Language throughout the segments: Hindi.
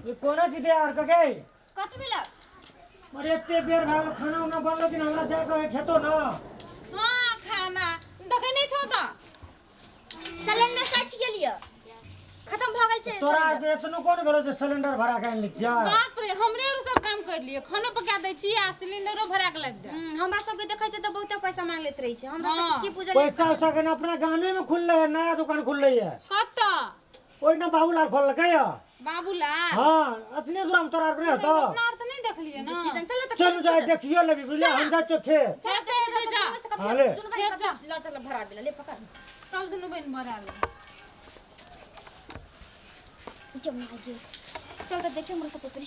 ये कोना सीधे यार कके कथि भेल अरे एते बेर भाग खाना उना बनलो कि हमरा जाय के खेतो न हां खाना देखे नहीं छो त सिलेंडर सच गेलिए खत्म भ गेल छै तोरा के एतनो कोन भेलो जे सिलेंडर भरा के आनली छिया बाप रे हमरे और सब काम कर लिए खाना पका दै छी आ सिलेंडरो भरा के लग जा हमरा सब के देखै छै त बहुत पैसा मांग लेत रही छै हमरा सब की बुझल पैसा सगन अपना गामे में खुलले है नया दुकान खुलले है कत ओइ ना बाबूलाल खोललकै है बाबूलाल हां अतने दूर हम तोरा के नहीं तो नार त नहीं देखलिए ना चल जाए देखियो लेबी बुझले हम जा चोखे चल दे जा हाले ला चल भरा बिला ले पकड़ चल दुनु बहन भरा ले जब ना जे चल त देखियो हमरा सब पे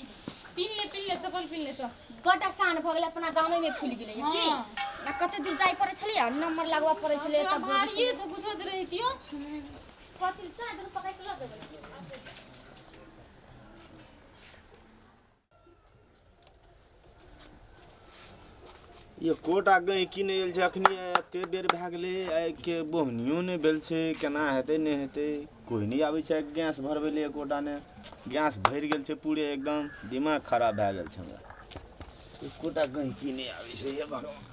पिन ले चप्पल पिन ले चल बड आसान भ गेल अपना गांव में खुल गेलै की ना कते दूर जाय पड़े छलिए नंबर लगवा पड़े छले त मारिए छ कुछ रहितियो कथि चाय दूर पकाइ के ल देबै ये कोट आगे की नहीं एल अखनी एते देर भए गेलै आइ के बोहनियो नहीं भेल छै केना हेतै नहीं हेतै कोई नहीं आबै छै गैस भरबै ले कोटा ने गैस भरि गेल छै पूरे एकदम दिमाग खराब भए गेल छै हमरा कोटा गई की नहीं आबै छै ये भगवान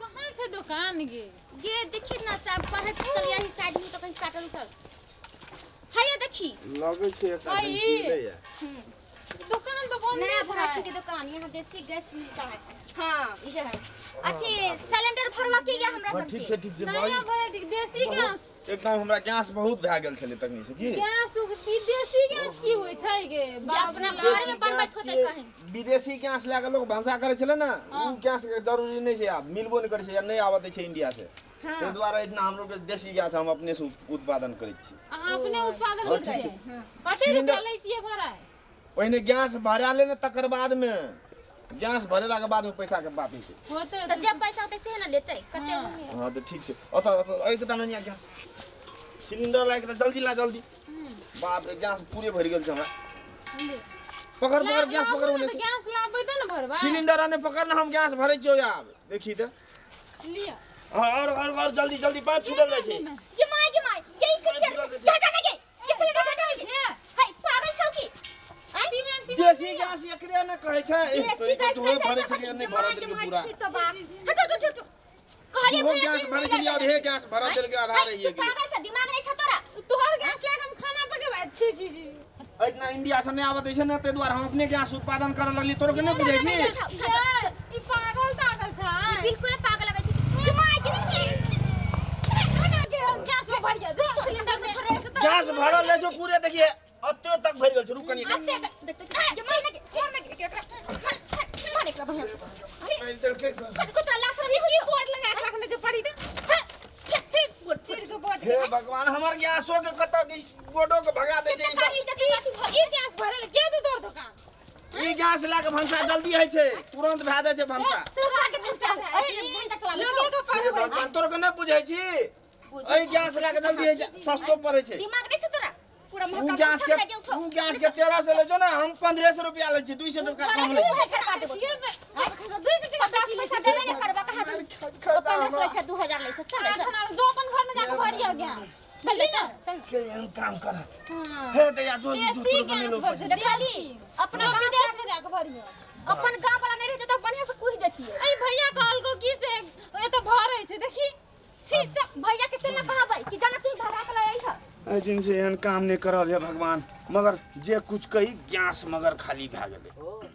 कहां छै दुकान गे देखि ना सब पढ़े चल यही साइड में तो कहीं साटल उठल हाय देखी लगे छै एक आदमी ले या दुकान तो बंद है भराची की दुकान यहाँ देसी गैस मिलता है हां ये है अथी सिलेंडर भरवा के या हमरा सब ठीक छै भाई नया भरे देसी गैस एकदम हमरा गैस बहुत भए गेल छले तकनी से की गैस देसी गैस की होय छै गे अपना घर में बनबैत होतै कहीं विदेशी गैस लाके लोग भंसा करे छले ना उ गैस के जरूरी नहीं छै आब मिलबो नहीं करे छै या नहीं आवत छै इंडिया से ते द्वारा इतना हम लोग देसी गैस हम अपने से उत्पादन करै छी अहाँ अपने उत्पादन करै छी कते रुपया लै छियै भराय पहिने गैस भरा ले न तकर बाद में गैस भरेला के बाद में पैसा के बात छै होतै त जब पैसा होतै से न लेतै कते हां तो ठीक छै अत ए के तननिया गैस सिलेंडर लाके त जल्दी ला जल्दी बाप रे गैस पूरे भर गेल छै हमरा पकड़ गैस पकड़ ओने से गैस लाबै त न भरबा सिलेंडर आने पकड़ न हम गैस भरै छियो आब देखी त लिया और जल्दी पाइप छूटल जाय छै के माय के हटा ना गे किसे लगा हटा गे हाय पागल छौ की देसी गैस एकरे न कहै छै तो भरै छै नहीं भरा देल के पूरा हट कहलिए वो गैस भरै छै और हे गैस भरा देल के आधा रही है पागल छ दिमाग नहीं छ तोरा तोहर गैस लाग हम खाना पके छी इतना इंडिया से नहीं आवत छै न ते द्वारा हम अपने गैस उत्पादन करे लगली तोरो के नहीं बुझै छी ई पागल छै बिल्कुल पागल लगे छै दिमाग के छी गैस में भर गया जो सिलेंडर से छोड़े गैस भरल ले जो पूरे देखिए अत्ते तक भर गेल छै रुक कनी हे भगवान हमर गैसो के कटो के बोर्डो के भगा दे छै ई गैस भरल के दू तोर दुकान ई गैस ला के भंसा जल्दी है छै तुरंत भए जाय छै भंसा भगवान तोरो के नहीं बुझै छी ए गैस ला के जल्दी है छै सस्तो पड़े छै दिमाग नहीं छ तोरा पूरा उ गैस के 1300 ले जो ना हम 1500 रुपया ले छी 200 रुपया कम ले छी 250 पैसा देबे नहीं करबा कहां 1500 छै 2000 ले छै चल जो अपन घर में जाके भरिया गया चल चल के हम काम करत हे ते या जो दूसरे बने लोग देखली अपना विदेश में जाके भरिया अपन गांव वाला नहीं रहते तो बढ़िया से कुछ देखिए ए भैया कहल को की से ए तो भर है देखी छी भैया के चलना कहबै कि जाना तू भरा के ले आई ए दिन से एहन काम नहीं करल है भगवान मगर जे कुछ कही गैस मगर खाली भए गेलै